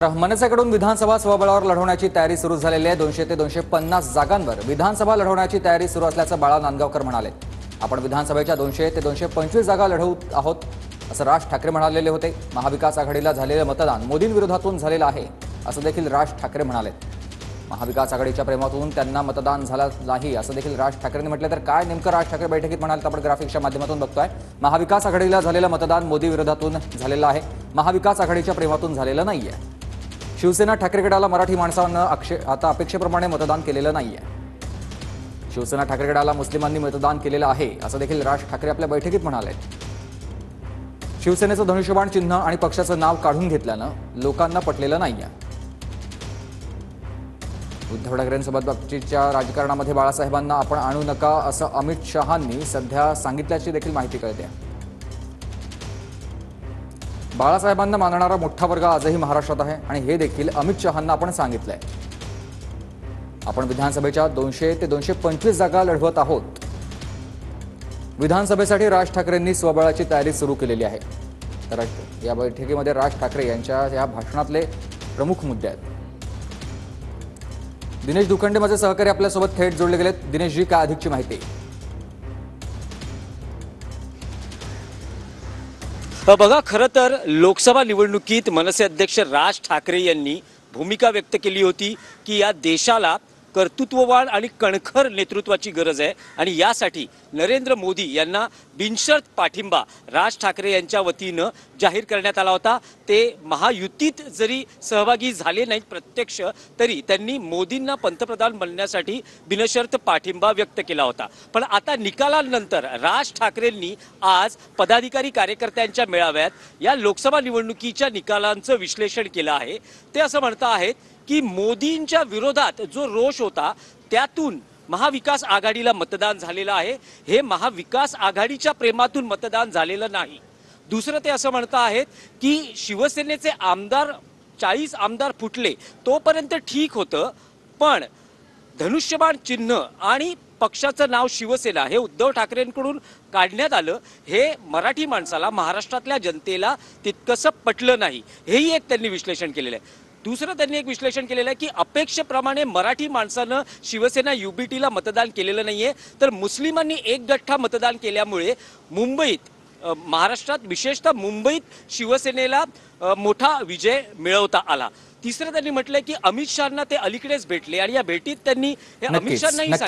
मनसेकडून विधानसभा स्वबळावर लढवण्याची तयारी सुरू झालेली आहे। 200 ते 250 जागांवर विधानसभा लढवण्याची तयारी सुरू असल्याचं बाळा नांदगावकर म्हणाले। आपण विधानसभेच्या 200 ते 225 जागा लढवत आहोत असं राज ठाकरे म्हणालेले होते। महाविकास आघाडीला झालेलं मतदान मोदींविरोधातून झालेलं आहे असं देखील राज ठाकरे म्हणाले। महाविकास आघाडीच्या प्रेमातून त्यांना मतदान झालं नाही असं देखील राज ठाकरेंनी म्हटलं। तर काय नेमकं राज ठाकरे बैठकीत म्हणाले आपण ग्राफिक्सच्या माध्यमातून बघतोय। महाविकास आघाडीला झालेलं मतदान मोदी विरोधातून झालेलं आहे, महाविकास आघाडीच्या प्रेमातून झालेलं नाहीये। शिवसेना ठाकरे गटाला मराठी माणसांना आता अपेक्षेप्रमाणे मतदान केलेलं नाहीये। शिवसेना ठाकरे गटाला मुस्लिमांनी मतदान केलेलं आहे असं देखील राज ठाकरे आपल्या बैठकीत म्हणाले। शिवसेनेचं धनुष्यबाण चिन्ह आणि पक्षाचं नाव काढून घेतल्यानं लोकांना पटलेलं नाहीये। उद्धव ठाकरेंसोबत बाबतीच्या राजकारणामध्ये बाळासाहेबांना आपण आणू नका असं अमित शहांनी सध्या सांगितल्याची देखील माहिती कळते। बाळासाहेबांना मानणारा मोठा वर्ग आजही महाराष्ट्रात आहे आणि हे देखील अमित शहांना आपण सांगितलंय। आपण विधानसभेच्या 200 ते 225 जागा लढवत आहोत। विधानसभेसाठी राज ठाकरेंनी स्वबळाची तयारी सुरू केलेली आहे। तर या बैठकीमध्ये राज ठाकरे यांच्या या भाषणातले प्रमुख मुद्दे आहेत। दिनेश दुखंडे माझे सहकारी आपल्यासोबत थेट जोडले गेलेत। दिनेशजी, काय अधिकची माहिती? बघा, खरं तर लोकसभा निवडणुकीत मनसे अध्यक्ष राज ठाकरे यांनी भूमिका व्यक्त केली होती की या देशाला कर्तृत्ववान आणि कणखर नेतृत्वाची गरज आहे आणि यासाठी नरेंद्र मोदी यांना बिनशर्त पाठिंबा राज ठाकरे यांच्या वतीनं जाहीर करण्यात आला होता। ते महायुतीत जरी सहभागी झाले नाहीत प्रत्यक्ष, तरी त्यांनी मोदींना पंतप्रधान बनण्यासाठी बिनशर्त पाठिंबा व्यक्त केला होता। पण आता निकालानंतर राज ठाकरेंनी आज पदाधिकारी कार्यकर्त्यांच्या मेळाव्यात या लोकसभा निवडणुकीच्या निकालांचं विश्लेषण केलं आहे। ते असं म्हणत आहेत की मोदींच्या विरोधात जो रोष होता त्यातून महाविकास आघाडीला मतदान झालेलं आहे। हे महाविकास आघाडीच्या प्रेमातून मतदान झालेलं नाही। दुसरं ते असं म्हणत आहेत की शिवसेनेचे आमदार 40 आमदार फुटले तोपर्यंत ठीक होतं, पण धनुष्यबाण चिन्ह आणि पक्षाचं नाव शिवसेना हे उद्धव ठाकरेंकडून काढण्यात आलं, हे मराठी माणसाला, महाराष्ट्रातल्या जनतेला तितकंसं पटलं नाही। हेही एक त्यांनी विश्लेषण केलेलं आहे। दुसरं त्यांनी एक विश्लेषण केलेलं आहे की अपेक्षेप्रमाणे मराठी माणसानं शिवसेना युबीटीला मतदान केलेलं नाहीये, तर मुस्लिमांनी एक गठ्ठा मतदान केल्यामुळे मुंबईत, महाराष्ट्रात विशेषतः मुंबईत शिवसेनेला मोठा विजय मिळवता आला। तिसरं त्यांनी म्हटलंय की अमित शहांना ते अलीकडेच भेटले आणि या भेटीत त्यांनी हे अमित शहांनाही